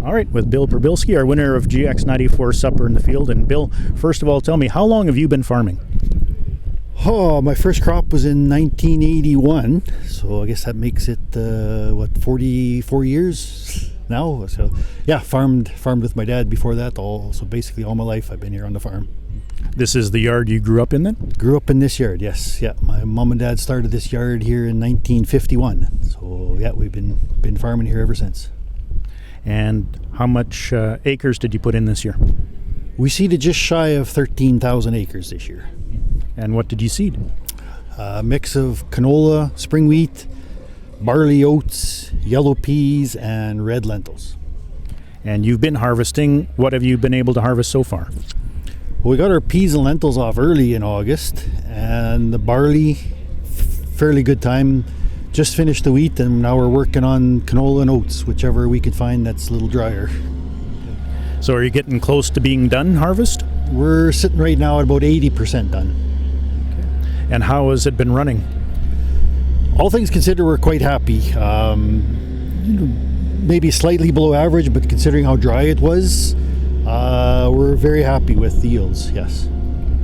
All right, with Bill Prybylski, our winner of GX94 Supper in the field. And Bill, first of all, tell me, how long have you been farming? Oh, my first crop was in 1981, so I guess that makes it 44 years now. So yeah, farmed with my dad before that. So basically all my life I've been here on the farm. This is the yard you grew up in then? Grew up in this yard, yes. Yeah, my mom and dad started this yard here in 1951. So yeah, we've been farming here ever since. And how much acres did you put in this year? We seeded just shy of 13,000 acres this year. And what did you seed? A mix of canola, spring wheat, barley, oats, yellow peas, and red lentils. And you've been harvesting. What have you been able to harvest so far? Well, we got our peas and lentils off early in August, and the barley, fairly good time. Just finished the wheat, and now we're working on canola and oats, whichever we could find that's a little drier. So are you getting close to being done harvest? We're sitting right now at about 80% done. Okay. And how has it been running? All things considered, we're quite happy. Maybe slightly below average, but considering how dry it was, we're very happy with the yields, yes.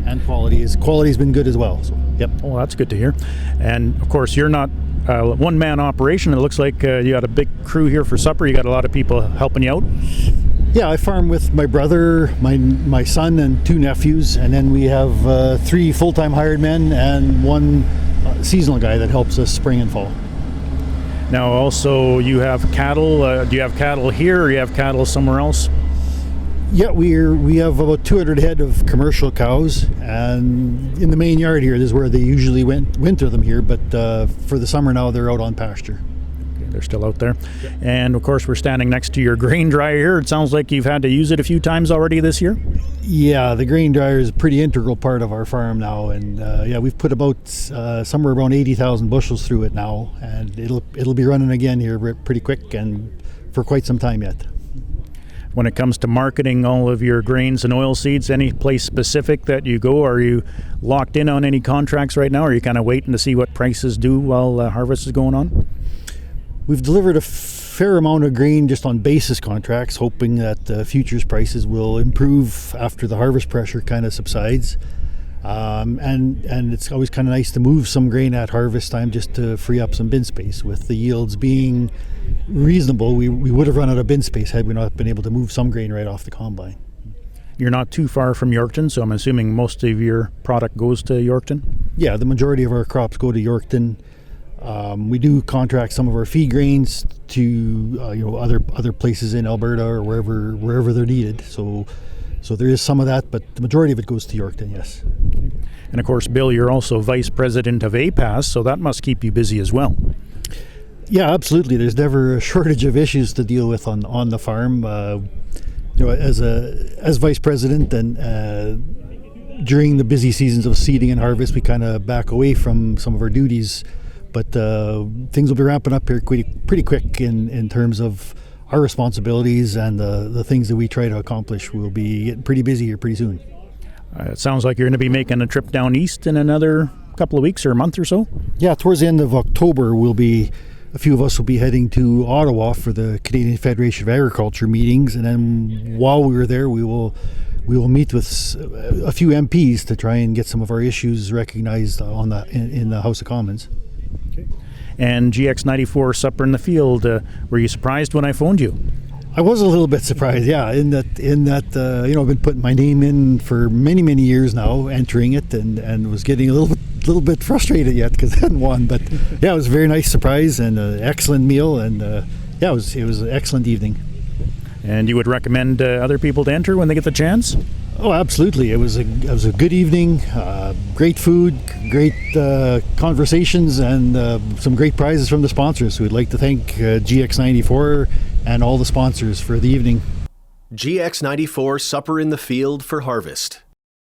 And quality's been good as well. So, yep. Oh, that's good to hear. And of course, you're not a one-man operation. It looks like you got a big crew here for supper. You got a lot of people helping you out. Yeah, I farm with my brother, my son, and two nephews, and then we have 3 full-time hired men and 1 seasonal guy that helps us spring and fall. Now, also, you have cattle. Do you have cattle here, or you have cattle somewhere else? Yeah, we have about 200 head of commercial cows, and in the main yard here, this is where they usually winter them here, but for the summer now they're out on pasture. Okay, they're still out there. Yeah. And of course, we're standing next to your grain dryer here. It sounds like you've had to use it a few times already this year? Yeah, the grain dryer is a pretty integral part of our farm now, and yeah, we've put about somewhere around 80,000 bushels through it now, and it'll be running again here pretty quick and for quite some time yet. When it comes to marketing all of your grains and oilseeds, any place specific that you go? Are you locked in on any contracts right now, or are you kind of waiting to see what prices do while harvest is going on? We've delivered a fair amount of grain just on basis contracts, hoping that futures prices will improve after the harvest pressure kind of subsides. And it's always kind of nice to move some grain at harvest time just to free up some bin space. With the yields being reasonable, we would have run out of bin space had we not been able to move some grain right off the combine. You're not too far from Yorkton, so I'm assuming most of your product goes to Yorkton? Yeah, the majority of our crops go to Yorkton. We do contract some of our feed grains to other places in Alberta or wherever they're needed. So there is some of that, but the majority of it goes to Yorkton, yes. And of course, Bill, you're also vice president of APAS, so that must keep you busy as well. Yeah, absolutely. There's never a shortage of issues to deal with on the farm. As vice president, and during the busy seasons of seeding and harvest, we kind of back away from some of our duties. But things will be ramping up here pretty quick in terms of our responsibilities and the things that we try to accomplish. We'll be getting pretty busy here pretty soon. It sounds like you're going to be making a trip down east in another couple of weeks or a month or so? Yeah, towards the end of October, a few of us will be heading to Ottawa for the Canadian Federation of Agriculture meetings, and then while we were there, we will meet with a few MPs to try and get some of our issues recognized in the House of Commons. Okay. And GX94 Supper in the field, were you surprised when I phoned you? I was a little bit surprised, yeah, in that I've been putting my name in for many years now, entering it, and was getting a little bit frustrated yet because I hadn't won. But yeah, it was a very nice surprise and an excellent meal, and yeah, it was an excellent evening. And you would recommend other people to enter when they get the chance? Oh, absolutely. It was a good evening, great food, great conversations, and some great prizes from the sponsors. So we'd like to thank GX94 and all the sponsors for the evening. GX94 Supper in the Field for Harvest.